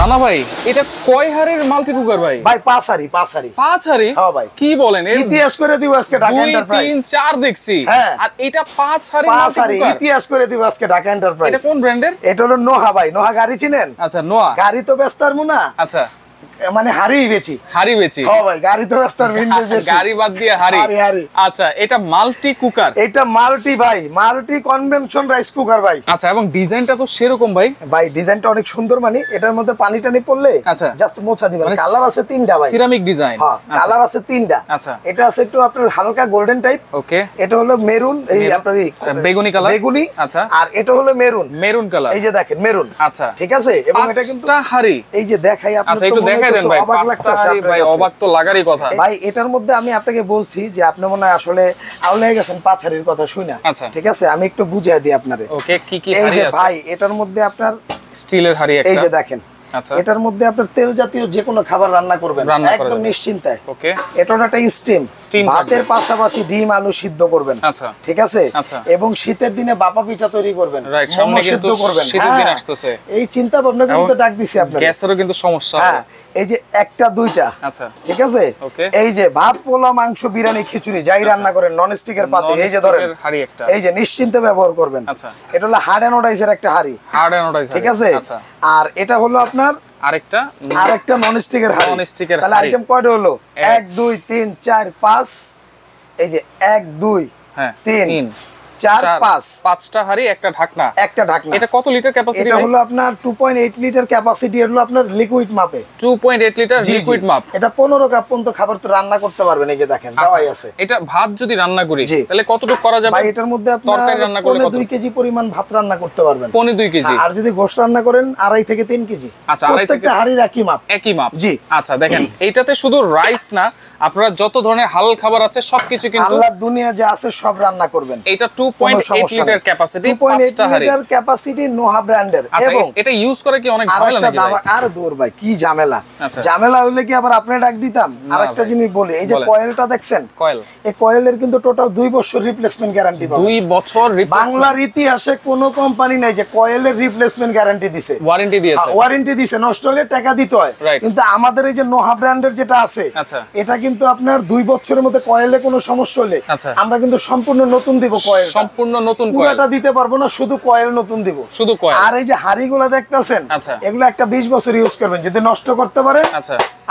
রানা ভাই এটা কয় হাড়ের মাল্টি কুকার ভাই? ভাই 5 হাড়ি 5 হাড়ি 5 হাড়ি? হ্যাঁ ভাই। কি বলেন? ইতিহাস করে দিব আজকে ঢাকা এন্টারপ্রাইজ। 2 3 4 দেখছি। হ্যাঁ। আর এটা 5 হাড়ি 5 হাড়ি ইতিহাস করে দিব আজকে ঢাকা এন্টারপ্রাইজ। এটা কোন ব্র্যান্ডের? এটা হলো নোহা ভাই। নোহা গাড়ি চিনেন? আচ্ছা নোয়া। গাড়ি তো বেচতার মুনা। আচ্ছা মানে হাড়ি বেচি। হাড়ি বেচি। হ্যাঁ ভাই গাড়ি তো বেচতার উইন্ডো বেচি। গাড়ি বাদ দিয়ে হাড়ি। হাড়ি। আচ্ছা এটা মাল্টি কুকার। এটা মাল্টি ভাই, মাল্টি কনভেনশন রাইস কুকার ভাই। আচ্ছা এবং ডিজাইনটা তো সেরকম ভাই। ভাই ডিজাইনটা অনেক সুন্দর, মানে এটার মধ্যে পানি টানি পড়লে আচ্ছা জাস্ট মোছা দিবেন। কালার আছে 3টা ভাই। Ceramic design. হ্যাঁ কালার আছে 3টা। আচ্ছা এটা আছে একটু আপনার হালকা গোল্ডেন টাইপ। ওকে। এটা হলো মেরুন, এই আপনার বেগুনি কালার। বেগুনি। আচ্ছা। আর এটা হলো মেরুন। Maroon colour. এই যে দেখেন মেরুন। আচ্ছা ঠিক আছে। এবং এটা কিন্তু 5টা হাড়ি। এই যে দেখাই আপনি। আচ্ছা একটু দেখাই দেন ভাই। 5টা হাড়ি ভাই, অবাক তো লাগারই কথা ভাই। এটার মধ্যে আমি আপনাকে বলছি যে আপনি মনে হয় আসলে আউলে গেছেন 5 হাড়ির কথা শুনে। আচ্ছা ঠিক আছে, আমি একটু বুঝিয়ে দিই আপনারে। ওকে কি কি এই হাড়ি যে আছে? ভাই এটার মধ্যে আপনার স্টিলের হাড়ি একটা। এই যে দেখেন। আচ্ছা এটার মধ্যে আপনার তেল জাতীয় যে কোনো খাবার রান্না করবেন একদম নিশ্চিন্তায়। ওকে। এটা একটা স্টিম ভাতের পাশাপাশি ডিম আলু সিদ্ধ করবেন। আচ্ছা ঠিক আছে। এবং শীতের দিনে বাপা পিঠা তৈরি করবেন, মোমো সিদ্ধ করবেন। শীতের দিন আসতেছে, এই চিন্তা ভাবনা কিন্তু ডাক দিছি আপনাকে। গ্যাসেরও কিন্তু সমস্যা। হ্যাঁ এই যে একটা দুইটা। আচ্ছা ঠিক আছে। এই যে ভাত পোলা মাংস বিরিয়ানি খিচুড়ি যাই রান্না করেন নন স্টিকের পাতে, এই যে ধরেন হাড়ি একটা, এই যে নিশ্চিন্তে ব্যবহার করবেন। আচ্ছা এটা হলো হার্ড অ্যানোডাইজের একটা হাড়ি। Hard anodise. ঠিক আছে। আর এটা হলো আপনার আরেকটা নন স্টিকের হাড়ি। তাহলে আইটেম কয়টা হলো? 1 2 3 4 5। এই যে 1 2 3 4 5 5টা হাড়ি একটা ঢাকনা। এটা কত লিটার ক্যাপাসিটি? এটা হলো আপনার 2.8 লিটার ক্যাপাসিটি। এটা হলো আপনার লিকুইড মাপে 2.8 লিটার লিকুইড মাপ। এটা 15 কাপ পর্যন্ত খাবার তো রান্না করতে পারবেন। এই যে দেখেন দেওয়াই আছে। এটা ভাত যদি রান্না করি তাহলে কতটুকু করা যাবে ভাই? এটার মধ্যে আপনি তরকারি রান্না করলে কত? 2 কেজি পরিমাণ ভাত রান্না করতে পারবেন। 2 কেজি। আর যদি গোশত রান্না করেন 2.5 থেকে 3 কেজি। আচ্ছা 2.5 থেকে হাড়ির একই মাপ। একই মাপ। জি। আচ্ছা দেখেন এইটাতে শুধু রাইস না, আপনারা যত ধরনের হালাল খাবার আছে সবকিছু কিন্তু আল্লাহর দুনিয়া যা আছে সব রান্না করবেন। এটা 2.8 litre capacity. 2.8 litre capacity Noha ব্র্যান্ডের। এবং এটা ইউজ করে কি অনেক ঝামেলা নাকি ভাই? আর দূর ভাই কি ঝামেলা। ঝামেলা হইলে কি আবার আপনি ডাক দিতাম? আরেকটা জিনিস বলি, এই যে কয়েলটা দেখছেন, কয়েল, এই কয়েলের কিন্তু টোটাল 2 বছর রিপ্লেসমেন্ট গ্যারান্টি পাবেন। 2 বছর বাংলার ইতিহাসে কোনো কোম্পানি নাই যে কয়েলের রিপ্লেসমেন্ট গ্যারান্টি দিছে, ওয়ারেন্টি দিয়েছে। ওয়ারেন্টি দিছে, নষ্ট হলে টাকা দিতে হয়। কিন্তু আমাদের এই যে নোহা ব্র্যান্ডের যেটা আছে, এটা কিন্তু আপনার 2 বছরের মধ্যে কয়েলে কোনো সমস্যা হলে আমরা কিন্তু সম্পূর্ণ নতুন দিব। কয়েল সম্পূর্ণ নতুন, পুরোটা দিতে পারবো না, শুধু কয়েল নতুন দিব, শুধু কয়েল। আর এই যে হাড়িগুলো দেখতেছেন, এগুলো একটা 20 বছর ইউজ করবেন, যদি নষ্ট করতে পারেন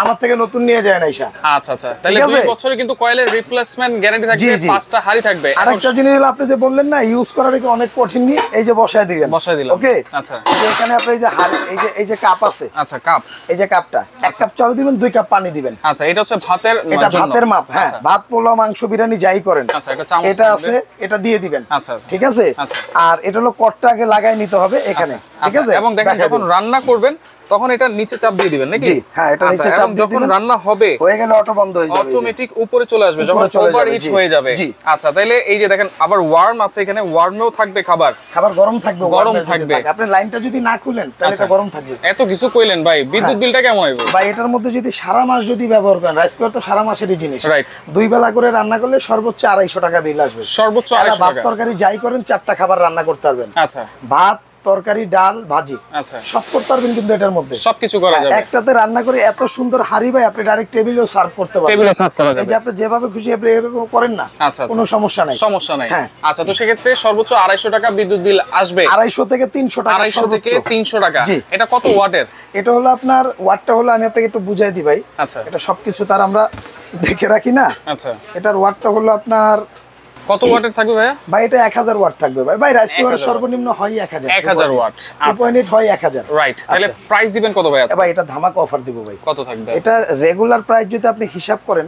আমার থেকে নতুন নিয়ে যায় না ইসা। আচ্ছা আচ্ছা, তাহলে 2 বছরে কিন্তু কয়েলের রিপ্লেসমেন্ট গ্যারান্টি থাকবে, 5টা হাড়ি থাকবে। আরেকটা জিনিস হলো, আপনি যে বললেন না ইউজ করার কি অনেক কঠিন, নি এই যে বসায় দিবেন, বসায় দিলাম। ওকে। আচ্ছা এখানে আপনি এই যে হাড়ি, এই যে কাপ আছে, আচ্ছা কাপ, এই যে কাপটা 1 কাপ চাল দিবেন, 2 কাপ পানি দিবেন। আচ্ছা এটা হচ্ছে ভাতের, এটা ভাতের মাপ। হ্যাঁ ভাত পোলাও মাংস বিরিয়ানি যাই করেন, আচ্ছা এটা চামচ, এটা আছে, এটা দিয়ে দিবেন। আচ্ছা ঠিক আছে। আর এটা হলো কটটা আগে লাগাই নিতে হবে এখানে, ঠিক আছে। এবং দেখেন যখন রান্না করবেন তখন এটা নিচে চাপ দিয়ে দিবেন নাকি? জি হ্যাঁ, এটা নিচে চাপ দিয়ে দিবেন। যখন রান্না হবে হয়ে গেলে অটো বন্ধ হয়ে যাবে, অটোমেটিক উপরে চলে আসবে যখন ওভারহিট হয়ে যাবে। আচ্ছা তাহলে এই যে দেখেন আবার ওয়ার্ম আছে, এখানে ওয়ার্মেও থাকবে খাবার, গরম থাকবে, গরম থাকবে। আপনি লাইনটা যদি না খুলেন তাহলে এটা গরম থাকবে। এত কিছু কইলেন ভাই, বিদ্যুৎ বিলটা কেমন হবে ভাই? এটার মধ্যে যদি সারা মাস যদি ব্যবহার করেন, রাইস কুকার তো সারা মাসেরই জিনিস, রাইট। 2 বেলা করে রান্না করলে সর্বোচ্চ 250 টাকা বিল আসবে। সর্বোচ্চ 250 ভাত টাকা। তরকারি যাই করেন 4টা খাবার রান্না করতে পারবেন। আচ্ছা ভাত তরকারি ডাল ভাজি, আচ্ছা সব করতে পারবেন কিন্তু এটার মধ্যে সবকিছু করা যাবে। একটাতে রান্না করে এত সুন্দর হাড়ি ভাই, আপনি ডাইরেক্ট টেবিলেও সার্ভ করতে পারবেন। টেবিলে সার্ভ করা যাবে, এই যে আপনি যেভাবে খুশি আপনি এভাবে করেন না, আচ্ছা কোনো সমস্যা নাই, সমস্যা নাই। আচ্ছা তো সেক্ষেত্রে সর্বোচ্চ 250 টাকা বিদ্যুৎ বিল আসবে। 250 থেকে 300 টাকা, 250 থেকে 300 টাকা। এটা কত ওয়াটের? এটা হলো আপনার ওয়াটটা হলো, আমি আপনাকে একটু বুঝাই দিই ভাই। আচ্ছা এটা সবকিছু তার আমরা দেখে রাখি না। আচ্ছা এটার ওয়াটটা হলো আপনার কত ওয়াটের থাকবে ভাইয়া? ভাই এটা 1000 ওয়াট থাকবে ভাই। ভাই রাইস কুকারের সর্বনিম্ন হয় 1000 ওয়াট। 2.8 হয় 1000, রাইট। তাহলে প্রাইস দিবেন কত ভাই? ভাই এটা ধামাকা অফার দিব ভাই। কত থাকবে? এটা রেগুলার প্রাইস যদি আপনি হিসাব করেন,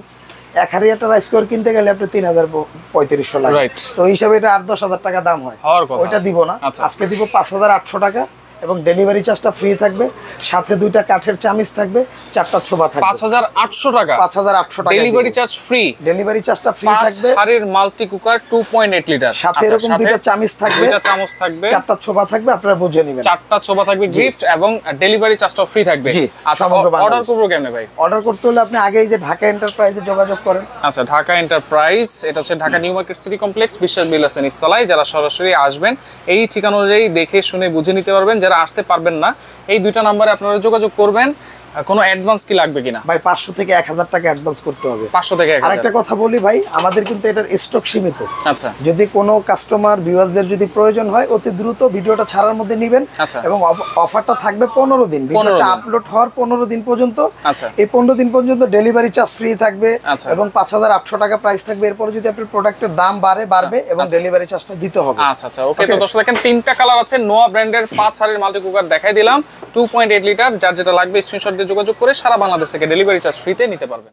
1 হাড়ি একটা রাইস কুকার কিনতে গেলে আপনি 3500 লাগে, তো হিসাবে এটা 8-10 হাজার টাকা দাম হয়, ওইটা দিব না। আজকে দিব 5800 টাকা, এবং ডেলিভারি চার্জটা ফ্রি থাকবে, সাথে 2টা কাঠের চামিচ থাকবে, 4টা ছোবা থাকবে। 5800 টাকা, 5800 টাকা ডেলিভারি চার্জ ফ্রি। ডেলিভারি চার্জটা ফ্রি থাকবে। 5 হাড়ির মাল্টি কুকার 2.8 লিটার, সাথে এরকম 2টা চামিচ থাকবে, 2টা চামচ থাকবে, 4টা ছোবা থাকবে, আপনারা বুঝে নেবেন। 4টা ছোবা থাকবে গিফট, এবং ডেলিভারি চার্জটাও ফ্রি থাকবে। আচ্ছা অর্ডার করব কেমনে ভাই? অর্ডার করতে হলে আপনি আগে এই যে ঢাকা এন্টারপ্রাইজে যোগাযোগ করেন। আচ্ছা ঢাকা এন্টারপ্রাইজ, এটা হচ্ছে Dhaka new market city complex, বিশ্বাস বিল্ডার্স এন্ড ইস্তালায়। যারা সরাসরি আসবেন এই ঠিকানা অনুযায়ী দেখে শুনে বুঝে নিতে পারবেন। যারা যারা আসতে পারবেন না এই দুইটা নম্বরে আপনারা যোগাযোগ করবেন। কোনো অ্যাডভান্স কি লাগবে কিনা ভাই? 500 থেকে 1000 টাকা অ্যাডভান্স করতে হবে। 500 থেকে 1000। আরেকটা কথা বলি ভাই, আমাদের কিন্তু এটার স্টক সীমিত। আচ্ছা, যদি কোনো কাস্টমার ভিউয়ারদের যদি প্রয়োজন হয় অতি দ্রুত ভিডিওটা ছাড়ার মধ্যে নেবেন। এবং অফারটা থাকবে 15 দিন, ভিডিওটা আপলোড হওয়ার 15 দিন পর্যন্ত। এই 15 দিন পর্যন্ত ডেলিভারি চার্জ ফ্রি থাকবে এবং 5800 টাকা প্রাইস থাকবে। এরপর যদি আপনার প্রোডাক্টের দাম বাড়বে এবং ডেলিভারি চার্জটা দিতে হবে। আচ্ছা আচ্ছা, ওকে। তো দর্শক দেখেন 3টা কালার আছে, নোয়া ব্র্যান্ডের 5 হাড়ির মাল্টি কুকার দেখাই দিলাম, 2.8 লিটার। যার যেটা লাগবে স্ক্রিনশট দিয়ে যোগাযোগ করে সারা বাংলাদেশ থেকে ডেলিভারি চার্জ ফ্রিতে নিতে পারবেন।